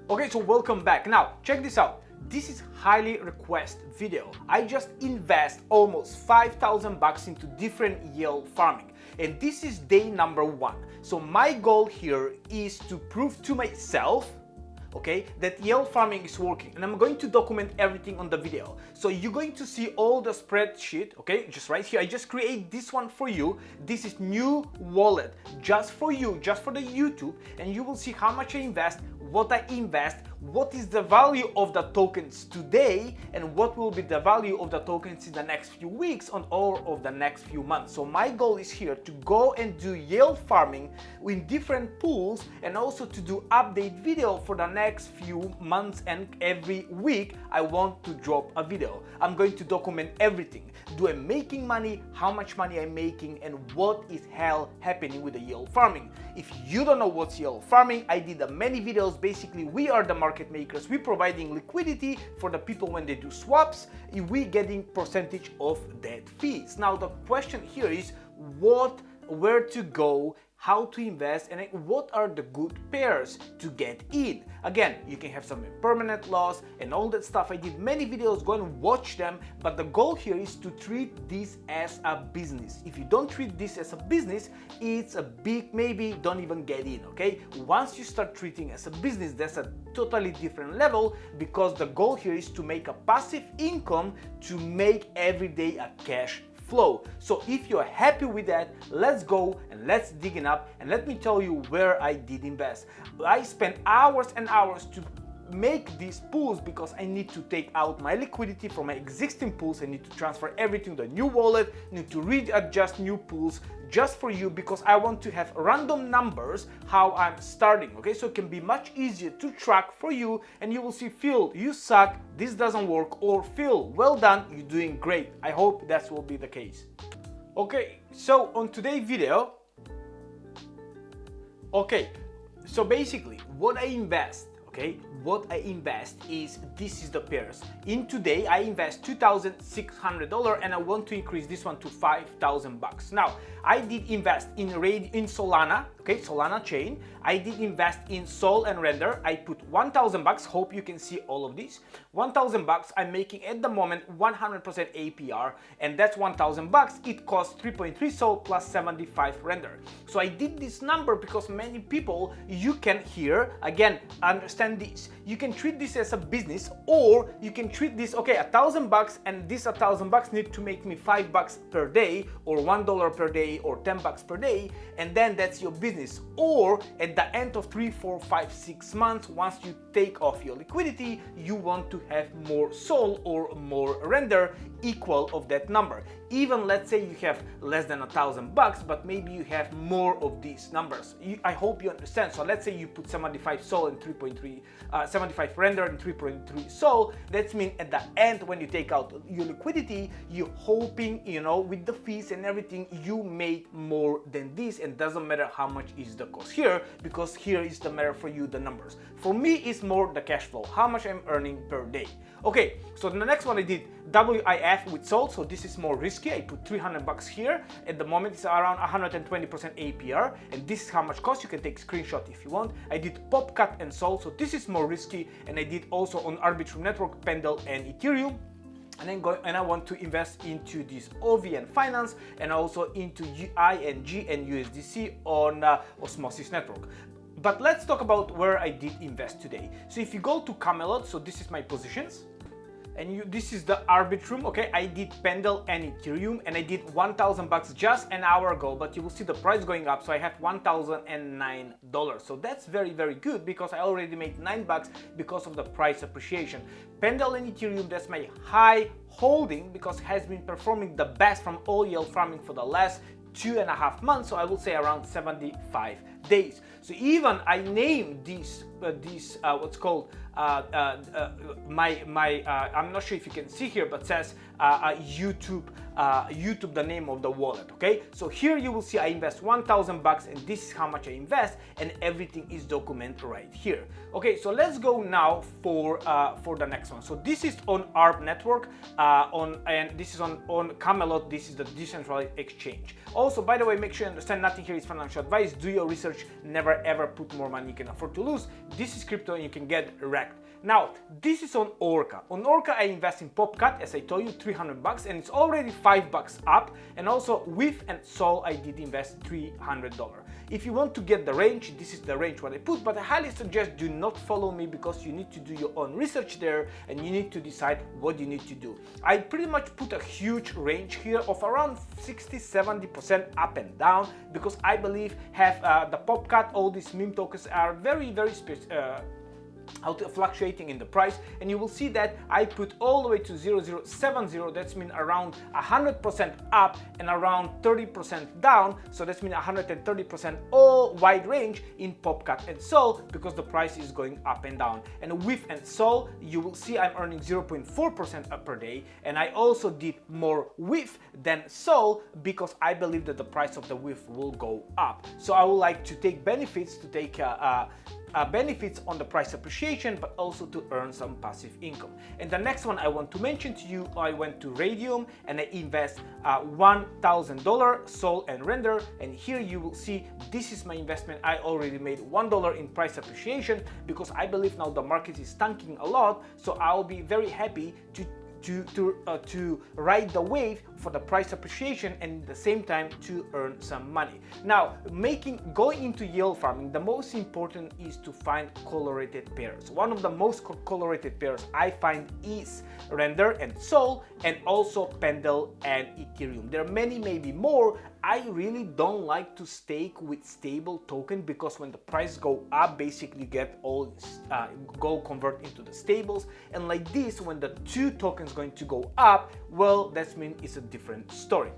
Okay, so welcome back. Now, check this out. This is highly requested video. I just invest almost 5,000 bucks into different yield farming. And this is day number 1. So my goal here is to prove to myself, okay, that yield farming is working, and I'm going to document everything on the video. So you're going to see all the spreadsheet, okay, just right here. I just create this one for you. This is new wallet just for you, just for the YouTube, and you will see how much I invest, what I invest, what is the value of the tokens today, and what will be the value of the tokens in the next few weeks or of the next few months. So my goal is here to go and do yield farming in different pools, and also to do update video for the next few months, and every week I want to drop a video. I'm going to document everything. Do I making money, how much money I'm making, and what is hell happening with the yield farming. If you don't know what's yield farming, I did many videos. Basically, we are the market makers. We're providing liquidity for the people when they do swaps. We getting percentage of that fees. Now the question here is where to go, how to invest, and what are the good pairs to get in. Again, you can have some permanent loss and all that stuff. I did many videos, go and watch them, but the goal here is to treat this as a business. If you don't treat this as a business, it's a big maybe don't even get in, okay? Once you start treating as a business, that's a totally different level, because the goal here is to make a passive income, to make every day a cash flow. So if you're happy with that, let's go and let's dig it up, and let me tell you where I did invest. I spent hours and hours to make these pools because I need to take out my liquidity from my existing pools. I need to transfer everything to the new wallet, need to readjust new pools just for you, because I want to have random numbers how I'm starting, okay? So it can be much easier to track for you, and you will see, Phil, you suck, this doesn't work, or Phil, well done, you're doing great. I hope that will be the case. Okay, so on today's video, okay, so basically what I invest, okay, what I invest is, this is the pairs. In today, I invest $2,600, and I want to increase this one to 5,000 bucks. Now, I did invest in Solana, okay, Solana chain. I did invest in Sol and Render. I put 1,000 bucks. Hope you can see all of these. 1,000 bucks. I'm making at the moment 100% APR, and that's 1,000 bucks. It costs 3.3 Sol plus 75 Render. So I did this number because many people, you can here again understand this. You can treat this as a business, or you can treat this, okay, 1,000 bucks, and this 1,000 bucks need to make me $5 per day, or $1 per day, or 10 bucks per day, and then that's your business. Or at the end of 3, 4, 5, 6 months, once you take off your liquidity, you want to have more Sol or more Render equal of that number. Even let's say you have less than 1,000 bucks, but maybe you have more of these numbers. I hope you understand. So let's say you put 75 Sol and 3.3, 75 Render and 3.3 Sol. That means at the end, when you take out your liquidity, you're hoping, you know, with the fees and everything, you made more than this, and doesn't matter how much is the cost here, because here is the matter for you, the numbers. For me, it's more the cash flow, how much I'm earning per day. Okay, so the next one I did WIF with Sol, so this is more risky. I put 300 bucks here. At the moment, it's around 120% APR, and this is how much cost. You can take screenshot if you want. I did PopCAT and Sol, so this is more risky, and I did also on Arbitrum Network, Pendle and Ethereum. And I want to invest into this OV and Finance, and also into ING and USDC on Osmosis Network. But let's talk about where I did invest today. So if you go to Camelot, so this is my positions, and this is the Arbitrum, okay? I did Pendle and Ethereum, and I did 1,000 bucks just an hour ago, but you will see the price going up, so I have $1,009. So that's very, very good, because I already made 9 bucks because of the price appreciation. Pendle and Ethereum, that's my high holding, because it has been performing the best from all yield farming for the last 2.5 months, so I will say around 75 days. So even I named these what's called I'm not sure if you can see here, but says YouTube, the name of the wallet. Okay, so here you will see I invest 1,000 bucks, and this is how much I invest, and everything is documented right here. Okay, so let's go now for the next one. So this is on ARB network, and this is on Camelot. This is the decentralized exchange. Also, by the way, make sure you understand nothing here is financial advice. Do your research. Never ever put more money you can afford to lose. this is crypto and you can get wrecked. Now, this is on Orca. On Orca, I invest in PopCAT, as I told you, $300, and it's already $5 up. And also WIF and Sol, I did invest $300. If you want to get the range, this is the range what I put, but I highly suggest do not follow me because you need to do your own research there and you need to decide what you need to do. I pretty much put a huge range here of around 60-70% up and down because I believe have the PopCAT, all these meme tokens are very fluctuating in the price, and you will see that I put all the way to 0070. That's mean around 100% up and around 30% down, so that's mean 130% all wide range in PopCAT and Sol because the price is going up and down. And WIF and Sol, you will see I'm earning 0.4% up per day, and I also did more WIF than Sol because I believe that the price of the WIF will go up. So I would like to take benefits, to take benefits on the price appreciation, but also to earn some passive income. And the next one I want to mention to you, I went to Radium and I invest $1,000 Sol and Render, and here you will see this is my investment. I already made $1 in price appreciation because I believe now the market is tanking a lot, so I'll be very happy to ride the wave for the price appreciation and at the same time to earn some money. Now, going into yield farming, the most important is to find correlated pairs. One of the most correlated pairs I find is Render and Sol, and also Pendle and Ethereum. There are many, maybe more. I really don't like to stake with stable token because when the price go up, basically get all go convert into the stables, and like this, when the two tokens going to go up, well, that means it's a different story.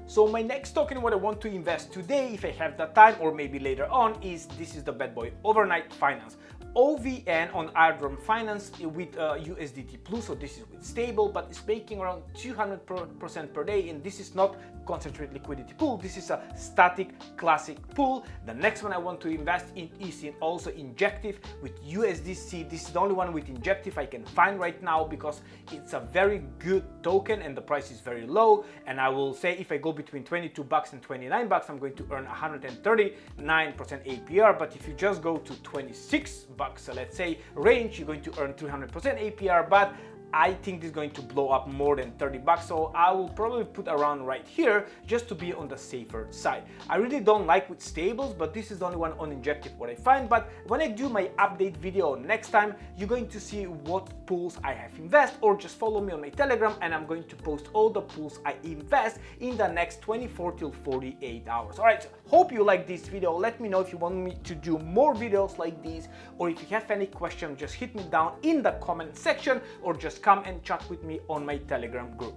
So my next token what I want to invest today, if I have the time or maybe later on, is this is the bad boy, Overnight Finance. OVN on Airdrop Finance with USDT Plus, so this is with stable, but it's making around 200% per day, and this is not concentrated liquidity pool, this is a static classic pool. The next one I want to invest in is also Injective with USDC. This is the only one with Injective I can find right now because it's a very good token and the price is very low, and I will say if I go between $22 and $29, I'm going to earn 139% APR, but if you just go to $26, so let's say range, you're going to earn 300% APR, but I think this is going to blow up more than $30, so I will probably put around right here just to be on the safer side. I really don't like with stables, but this is the only one on Injective what I find. But when I do my update video next time, you're going to see what pools I have invest, or just follow me on my Telegram and I'm going to post all the pools I invest in the next 24 till 48 hours. All right, so hope you like this video. Let me know if you want me to do more videos like these, or if you have any question, just hit me down in the comment section, or just come and chat with me on my Telegram group.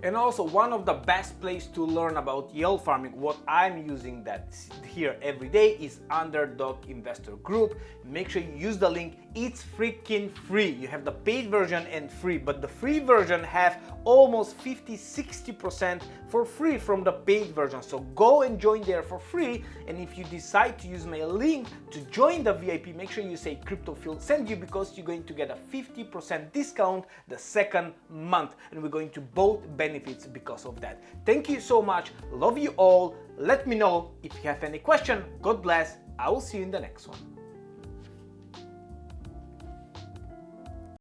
And also, one of the best place to learn about yield farming, what I'm using that here every day, is Underdog Investor Group. Make sure you use the link. It's freaking free. You have the paid version and free, but the free version have almost 50-60% for free from the paid version. So go and join there for free. And if you decide to use my link to join the VIP, make sure you say CryptoPhil send you, because you're going to get a 50% discount the second month, and we're going to both benefits because of that. Thank you so much. Love you all. Let me know if you have any question. God bless. I will see you in the next one.